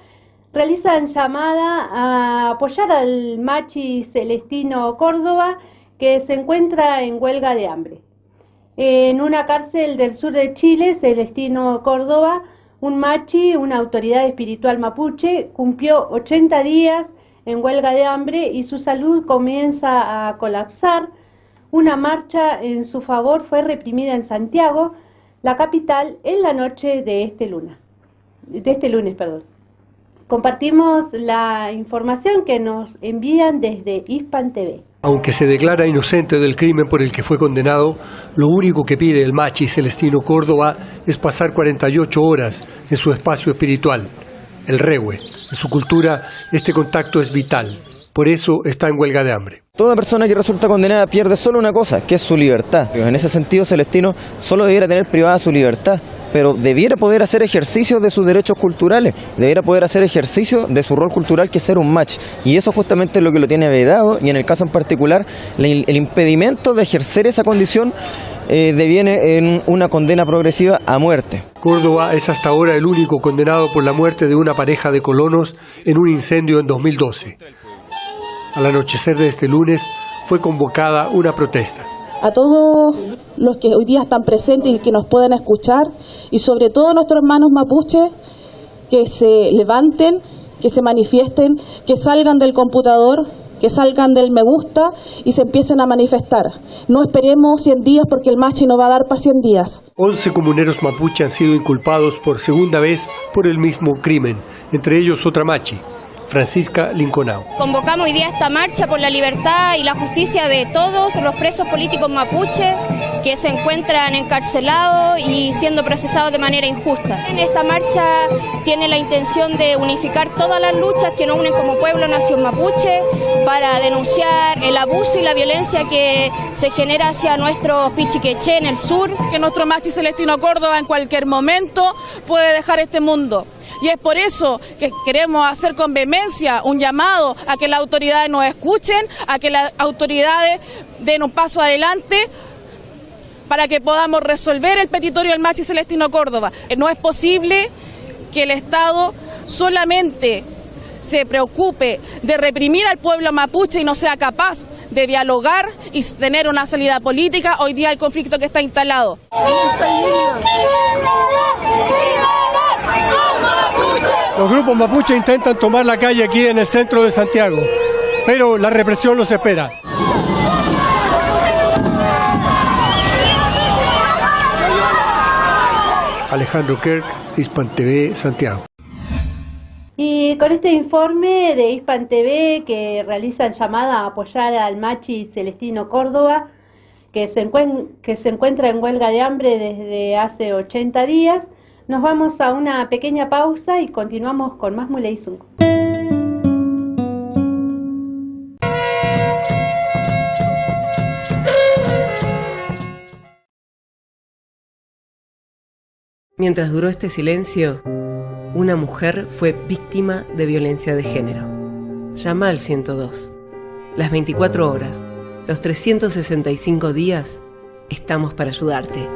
Realizan llamada a apoyar al machi Celestino Córdoba, que se encuentra en huelga de hambre. En una cárcel del sur de Chile, Celestino Córdoba, un machi, una autoridad espiritual mapuche, cumplió 80 días en huelga de hambre y su salud comienza a colapsar. Una marcha en su favor fue reprimida en Santiago, la capital, en la noche de este lunes. Compartimos la información que nos envían desde Hispan TV. Aunque se declara inocente del crimen por el que fue condenado, lo único que pide el machi Celestino Córdoba es pasar 48 horas en su espacio espiritual, el Rehue. En su cultura, este contacto es vital. Por eso está en huelga de hambre. Toda persona que resulta condenada pierde solo una cosa, que es su libertad. En ese sentido, Celestino solo debiera tener privada su libertad, pero debiera poder hacer ejercicio de sus derechos culturales, debiera poder hacer ejercicio de su rol cultural, que es ser un machi. Y eso justamente es lo que lo tiene vedado, y en el caso en particular, el impedimento de ejercer esa condición deviene en una condena progresiva a muerte. Córdoba es hasta ahora el único condenado por la muerte de una pareja de colonos en un incendio en 2012. Al anochecer de este lunes fue convocada una protesta. A todos los que hoy día están presentes y que nos puedan escuchar, y sobre todo a nuestros hermanos mapuches, que se levanten, que se manifiesten, que salgan del computador, que salgan del me gusta y se empiecen a manifestar. No esperemos 100 días, porque el machi no va a dar para 100 días. 11 comuneros mapuche han sido inculpados por segunda vez por el mismo crimen, entre ellos otra machi, Francisca Linconao. Convocamos hoy día esta marcha por la libertad y la justicia de todos los presos políticos mapuches que se encuentran encarcelados y siendo procesados de manera injusta. Esta marcha tiene la intención de unificar todas las luchas que nos unen como pueblo nación mapuche para denunciar el abuso y la violencia que se genera hacia nuestros pichiqueché en el sur. Que nuestro machi Celestino Córdoba en cualquier momento puede dejar este mundo. Y es por eso que queremos hacer con vehemencia un llamado a que las autoridades nos escuchen, a que las autoridades den un paso adelante para que podamos resolver el petitorio del machi Celestino Córdoba. No es posible que el Estado solamente se preocupe de reprimir al pueblo mapuche y no sea capaz de dialogar y tener una salida política hoy día al conflicto que está instalado. Los grupos mapuche intentan tomar la calle aquí en el centro de Santiago, pero la represión los espera. Alejandro Kirk, Hispan TV, Santiago. Y con este informe de Hispan TV que realizan llamada a apoyar al machi Celestino Córdoba, que se encuentra en huelga de hambre desde hace 80 días, nos vamos a una pequeña pausa y continuamos con más Muley Zungu. Mientras duró este silencio, una mujer fue víctima de violencia de género. Llama al 102. Las 24 horas, los 365 días, estamos para ayudarte.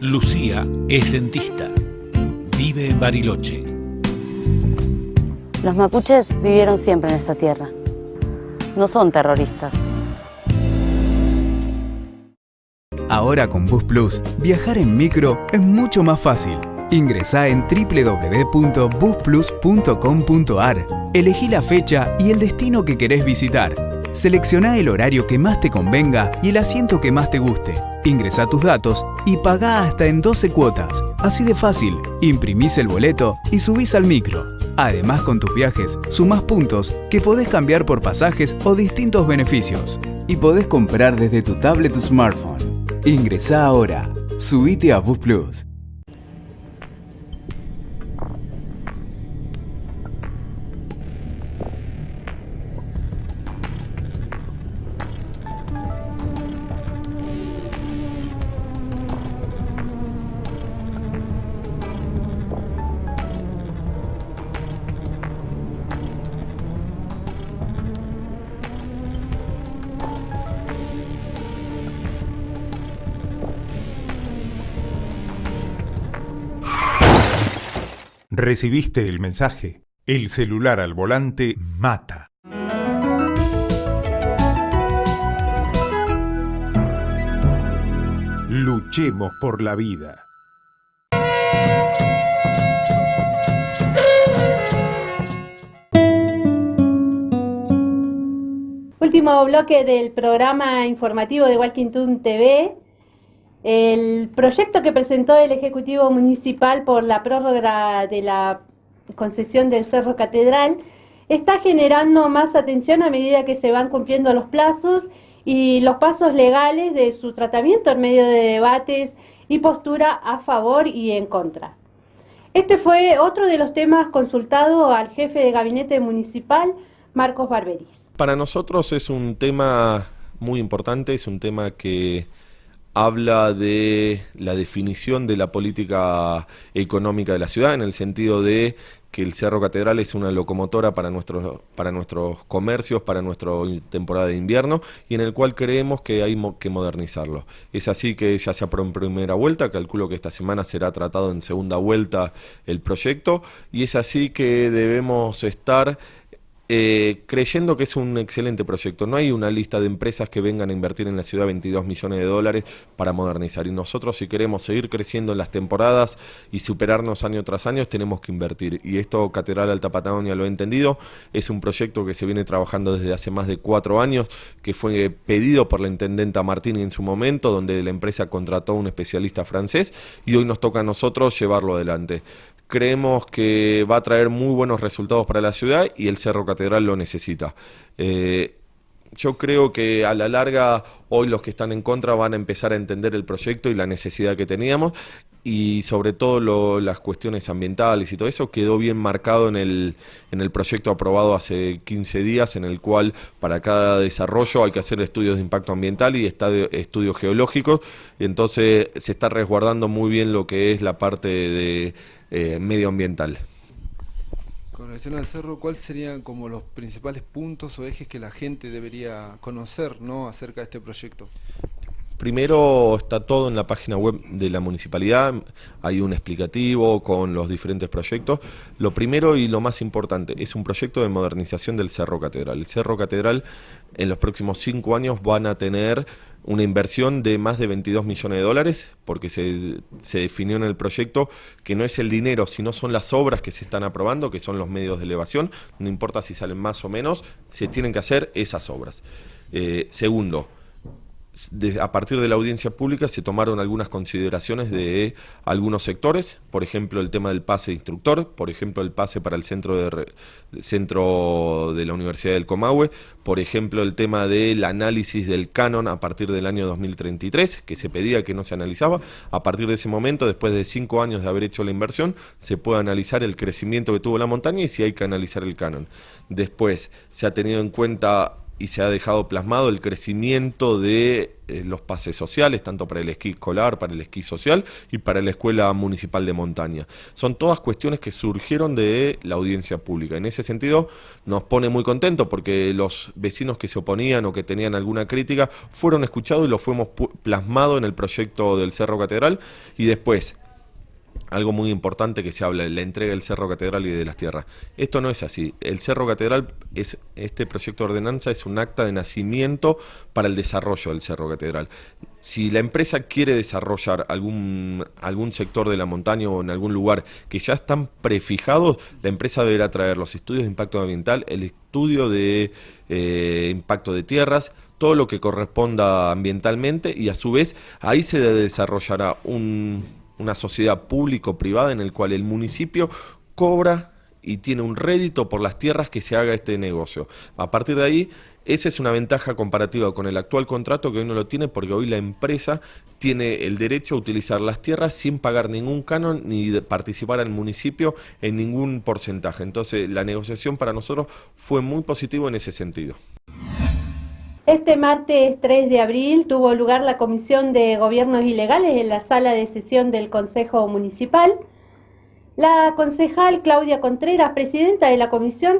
Lucía es dentista. Vive en Bariloche. Los mapuches vivieron siempre en esta tierra. No son terroristas. Ahora con Bus Plus, viajar en micro es mucho más fácil. Ingresá en www.busplus.com.ar. Elegí la fecha y el destino que querés visitar. Seleccioná el horario que más te convenga y el asiento que más te guste. Ingresá tus datos y pagá hasta en 12 cuotas. Así de fácil, imprimís el boleto y subís al micro. Además, con tus viajes, sumás puntos que podés cambiar por pasajes o distintos beneficios. Y podés comprar desde tu tablet o smartphone. Ingresá ahora. Subite a Bus Plus. ¿Recibiste el mensaje? El celular al volante mata. Luchemos por la vida. Último bloque del programa informativo de Walking Toon TV. El proyecto que presentó el Ejecutivo Municipal por la prórroga de la concesión del Cerro Catedral está generando más atención a medida que se van cumpliendo los plazos y los pasos legales de su tratamiento en medio de debates y postura a favor y en contra. Este fue otro de los temas consultados al jefe de gabinete municipal, Marcos Barberis. Para nosotros es un tema muy importante, es un tema que habla de la definición de la política económica de la ciudad, en el sentido de que el Cerro Catedral es una locomotora para nuestros comercios, para nuestra temporada de invierno, y en el cual creemos que hay que modernizarlo. Es así que ya se aprobó en primera vuelta, calculo que esta semana será tratado en segunda vuelta el proyecto, y es así que debemos estar creyendo que es un excelente proyecto. No hay una lista de empresas que vengan a invertir en la ciudad 22 millones de dólares para modernizar. Y nosotros, si queremos seguir creciendo en las temporadas y superarnos año tras año, tenemos que invertir. Y esto Catedral Alta Patagonia lo ha entendido. Es un proyecto que se viene trabajando desde hace más de 4 años, que fue pedido por la intendenta Martini en su momento, donde la empresa contrató a un especialista francés, y hoy nos toca a nosotros llevarlo adelante. Creemos que va a traer muy buenos resultados para la ciudad y el Cerro Catedral lo necesita. Yo creo que a la larga hoy los que están en contra van a empezar a entender el proyecto y la necesidad que teníamos, y sobre todo las cuestiones ambientales y todo eso quedó bien marcado en el proyecto aprobado hace 15 días, en el cual para cada desarrollo hay que hacer estudios de impacto ambiental y estudios geológicos, y entonces se está resguardando muy bien lo que es la parte de medioambiental. Con relación al cerro, ¿cuáles serían como los principales puntos o ejes que la gente debería conocer, ¿no?, acerca de este proyecto? Primero, está todo en la página web de la municipalidad, hay un explicativo con los diferentes proyectos. Lo primero y lo más importante, es un proyecto de modernización del Cerro Catedral. El Cerro Catedral en los próximos 5 años van a tener una inversión de más de 22 millones de dólares, porque se definió en el proyecto que no es el dinero, sino son las obras que se están aprobando, que son los medios de elevación. No importa si salen más o menos, se tienen que hacer esas obras. Segundo, a partir de la audiencia pública se tomaron algunas consideraciones de algunos sectores, por ejemplo el tema del pase de instructor, por ejemplo el pase para el centro de la Universidad del Comahue, por ejemplo el tema del análisis del canon a partir del año 2033, que se pedía que no se analizaba. A partir de ese momento, después de 5 años de haber hecho la inversión, se puede analizar el crecimiento que tuvo la montaña y si hay que analizar el canon. Después se ha tenido en cuenta y se ha dejado plasmado el crecimiento de los pases sociales, tanto para el esquí escolar, para el esquí social y para la Escuela Municipal de Montaña. Son todas cuestiones que surgieron de la audiencia pública. En ese sentido nos pone muy contentos porque los vecinos que se oponían o que tenían alguna crítica fueron escuchados y lo fuimos plasmado en el proyecto del Cerro Catedral. Y después, algo muy importante que se habla, la entrega del Cerro Catedral y de las tierras. Esto no es así. El Cerro Catedral, este proyecto de ordenanza es un acta de nacimiento para el desarrollo del Cerro Catedral. Si la empresa quiere desarrollar algún sector de la montaña o en algún lugar que ya están prefijados, la empresa deberá traer los estudios de impacto ambiental, el estudio de impacto de tierras, todo lo que corresponda ambientalmente, y a su vez ahí se desarrollará una sociedad público-privada en el cual el municipio cobra y tiene un rédito por las tierras que se haga este negocio. A partir de ahí, esa es una ventaja comparativa con el actual contrato, que hoy no lo tiene, porque hoy la empresa tiene el derecho a utilizar las tierras sin pagar ningún canon ni de participar al municipio en ningún porcentaje. Entonces, la negociación para nosotros fue muy positiva en ese sentido. Este martes 3 de abril tuvo lugar la Comisión de Gobiernos Ilegales en la sala de sesión del Consejo Municipal. La concejal Claudia Contreras, presidenta de la comisión,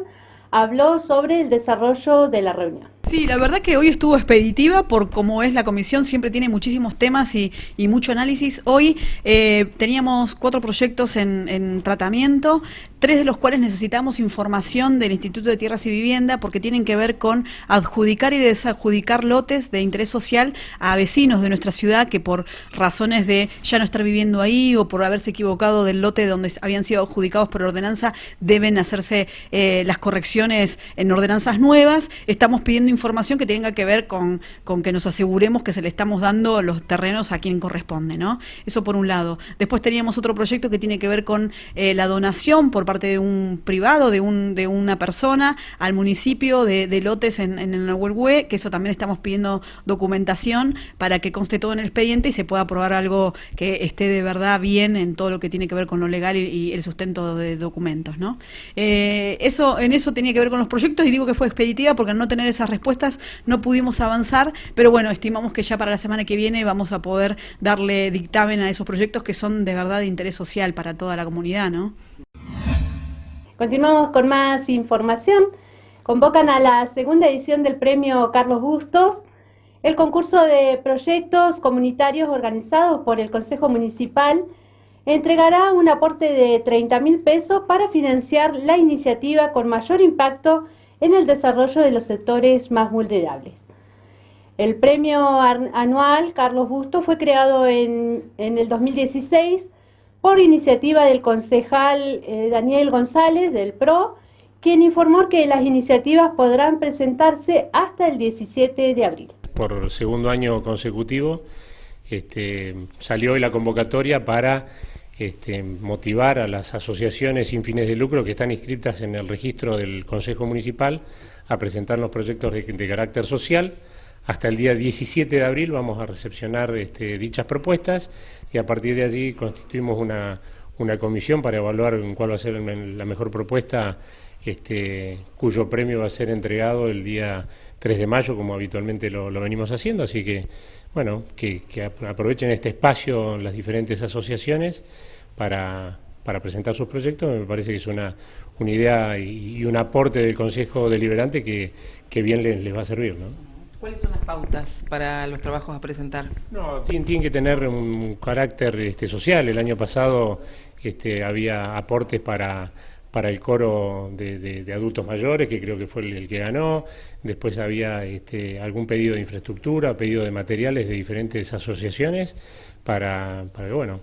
habló sobre el desarrollo de la reunión. Sí, la verdad que hoy estuvo expeditiva, por como es la comisión, siempre tiene muchísimos temas y mucho análisis. Hoy teníamos 4 proyectos en tratamiento, 3 de los cuales necesitamos información del Instituto de Tierras y Vivienda porque tienen que ver con adjudicar y desadjudicar lotes de interés social a vecinos de nuestra ciudad que por razones de ya no estar viviendo ahí o por haberse equivocado del lote donde habían sido adjudicados por ordenanza, deben hacerse las correcciones en ordenanzas nuevas. Estamos pidiendo información que tenga que ver con que nos aseguremos que se le estamos dando los terrenos a quien corresponde, ¿no? Eso por un lado. Después teníamos otro proyecto que tiene que ver con la donación por parte de un privado, de una persona al municipio de lotes en el Nahuelhue, que eso también estamos pidiendo documentación para que conste todo en el expediente y se pueda aprobar algo que esté de verdad bien en todo lo que tiene que ver con lo legal y el sustento de documentos, ¿no? En eso tenía que ver con los proyectos y digo que fue expeditiva porque al no tener esas respuestas no pudimos avanzar, pero bueno, estimamos que ya para la semana que viene vamos a poder darle dictamen a esos proyectos que son de verdad de interés social para toda la comunidad, ¿no? Continuamos con más información. Convocan a la segunda edición del premio Carlos Bustos, el concurso de proyectos comunitarios organizados por el Consejo Municipal. Entregará un aporte de 30.000 pesos para financiar la iniciativa con mayor impacto en el desarrollo de los sectores más vulnerables. El premio anual Carlos Bustos fue creado en el 2016 por iniciativa del concejal Daniel González del PRO, quien informó que las iniciativas podrán presentarse hasta el 17 de abril. Por segundo año consecutivo salió hoy la convocatoria para motivar a las asociaciones sin fines de lucro que están inscritas en el registro del Consejo Municipal a presentar los proyectos de carácter social. Hasta el día 17 de abril vamos a recepcionar dichas propuestas y a partir de allí constituimos una comisión para evaluar cuál va a ser la mejor propuesta, cuyo premio va a ser entregado el día 3 de mayo, como habitualmente lo venimos haciendo. Así que, bueno, que aprovechen este espacio las diferentes asociaciones para presentar sus proyectos. Me parece que es una idea y un aporte del Consejo Deliberante que bien les va a servir, ¿no? ¿Cuáles son las pautas para los trabajos a presentar? No, tienen que tener un carácter social. El año pasado había aportes para el coro de adultos mayores, que creo que fue el que ganó. Después había algún pedido de infraestructura, pedido de materiales de diferentes asociaciones para que, bueno,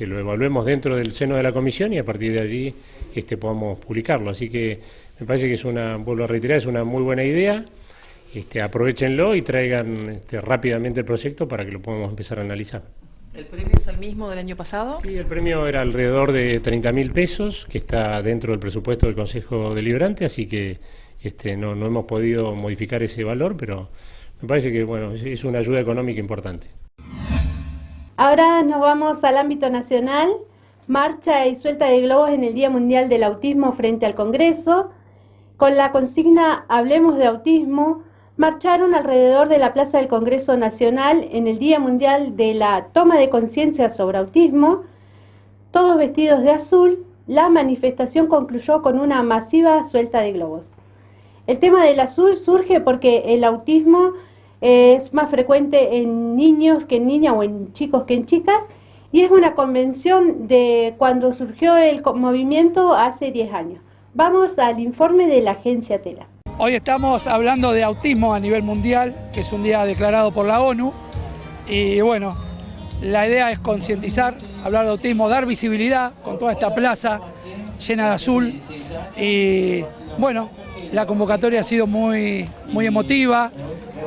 lo evaluemos dentro del seno de la comisión y a partir de allí podamos publicarlo. Así que me parece que vuelvo a reiterar, es una muy buena idea. Aprovéchenlo y traigan rápidamente el proyecto para que lo podamos empezar a analizar. ¿El premio es el mismo del año pasado? Sí, el premio era alrededor de 30.000 pesos, que está dentro del presupuesto del Consejo Deliberante, así que no hemos podido modificar ese valor, pero me parece que bueno, es una ayuda económica importante. Ahora nos vamos al ámbito nacional. Marcha y suelta de globos en el Día Mundial del Autismo frente al Congreso. Con la consigna Hablemos de Autismo, marcharon alrededor de la Plaza del Congreso Nacional en el Día Mundial de la Toma de Conciencia sobre Autismo. Todos vestidos de azul, la manifestación concluyó con una masiva suelta de globos. El tema del azul surge porque el autismo es más frecuente en niños que en niñas o en chicos que en chicas, y es una convención de cuando surgió el movimiento hace 10 años. Vamos al informe de la agencia TELA. Hoy estamos hablando de autismo a nivel mundial, que es un día declarado por la ONU, y bueno, la idea es concientizar, hablar de autismo, dar visibilidad con toda esta plaza llena de azul, y bueno, la convocatoria ha sido muy emotiva,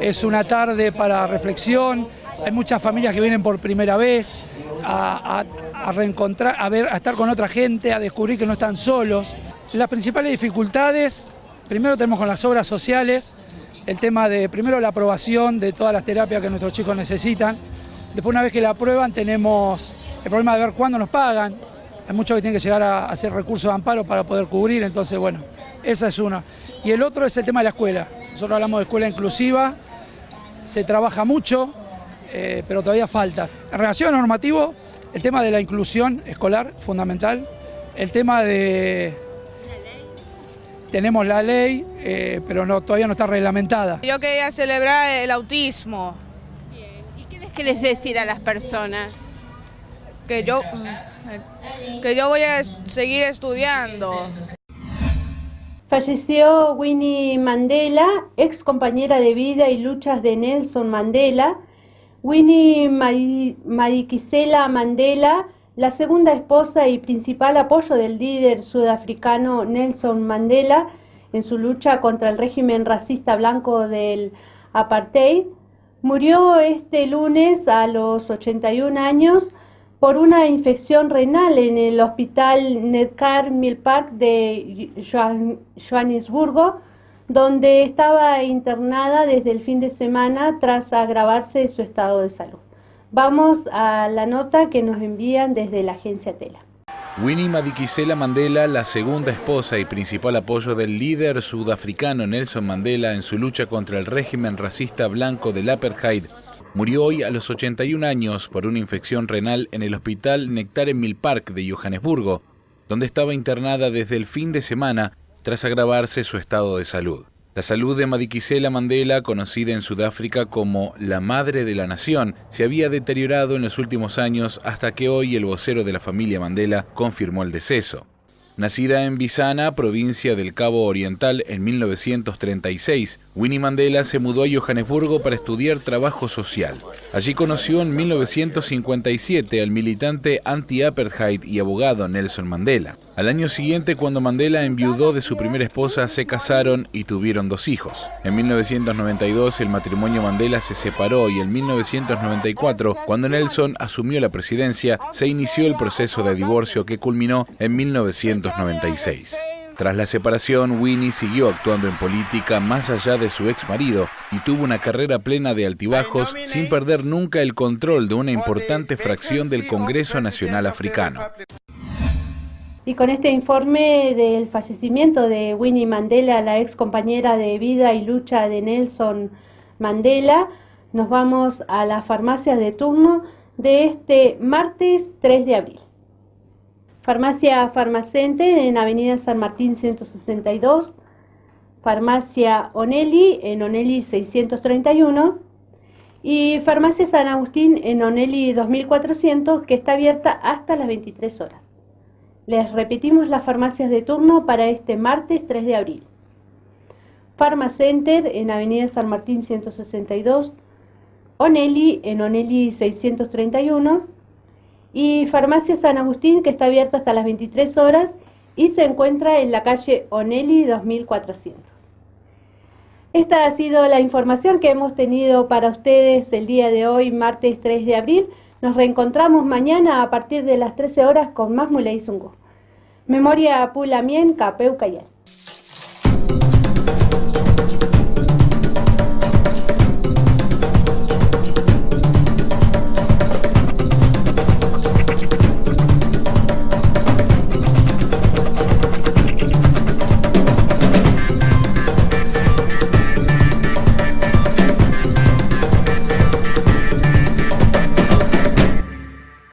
es una tarde para reflexión, hay muchas familias que vienen por primera vez a reencontrar, a estar con otra gente, a descubrir que no están solos. Las principales dificultades, primero tenemos con las obras sociales, el tema de, primero la aprobación de todas las terapias que nuestros chicos necesitan, después una vez que la aprueban tenemos el problema de ver cuándo nos pagan, hay muchos que tienen que llegar a hacer recursos de amparo para poder cubrir, entonces bueno, esa es una. Y el otro es el tema de la escuela, nosotros hablamos de escuela inclusiva, se trabaja mucho, pero todavía falta. En relación al normativo, el tema de la inclusión escolar, fundamental, el tema de... Tenemos la ley, pero todavía no está reglamentada. Yo quería celebrar el autismo. Bien. ¿Y qué les querés decir a las personas? Que yo voy a seguir estudiando. Falleció Winnie Mandela, ex compañera de vida y luchas de Nelson Mandela. Winnie Madikizela Mandela, la segunda esposa y principal apoyo del líder sudafricano Nelson Mandela en su lucha contra el régimen racista blanco del apartheid, murió este lunes a los 81 años por una infección renal en el hospital Nedkar Milpark de Johannesburgo, donde estaba internada desde el fin de semana tras agravarse su estado de salud. Vamos a la nota que nos envían desde la agencia TELA. Winnie Madikizela Mandela, la segunda esposa y principal apoyo del líder sudafricano Nelson Mandela en su lucha contra el régimen racista blanco del apartheid, murió hoy a los 81 años por una infección renal en el hospital Nedkar Milpark de Johannesburgo, donde estaba internada desde el fin de semana tras agravarse su estado de salud. La salud de Madikizela Mandela, conocida en Sudáfrica como la Madre de la Nación, se había deteriorado en los últimos años hasta que hoy el vocero de la familia Mandela confirmó el deceso. Nacida en Bizana, provincia del Cabo Oriental, en 1936, Winnie Mandela se mudó a Johannesburgo para estudiar trabajo social. Allí conoció en 1957 al militante anti-apartheid y abogado Nelson Mandela. Al año siguiente, cuando Mandela enviudó de su primera esposa, se casaron y tuvieron 2 hijos. En 1992, el matrimonio Mandela se separó y en 1994, cuando Nelson asumió la presidencia, se inició el proceso de divorcio que culminó en 1996. Tras la separación, Winnie siguió actuando en política más allá de su ex marido y tuvo una carrera plena de altibajos sin perder nunca el control de una importante fracción del Congreso Nacional Africano. Y con este informe del fallecimiento de Winnie Mandela, la ex compañera de vida y lucha de Nelson Mandela, nos vamos a las farmacias de turno de este martes 3 de abril. Farmacia Farmacenter en Avenida San Martín 162, Farmacia Onelli en Onelli 631 y Farmacia San Agustín en Onelli 2400, que está abierta hasta las 23 horas. Les repetimos las farmacias de turno para este martes 3 de abril. Farmacenter en Avenida San Martín 162, Onelli en Onelli 631 y Farmacia San Agustín, que está abierta hasta las 23 horas y se encuentra en la calle Onelli 2400. Esta ha sido la información que hemos tenido para ustedes el día de hoy, martes 3 de abril. Nos reencontramos mañana a partir de las 13 horas con más Muley Zungu. Memoria Pulamien, Capeu Cayal.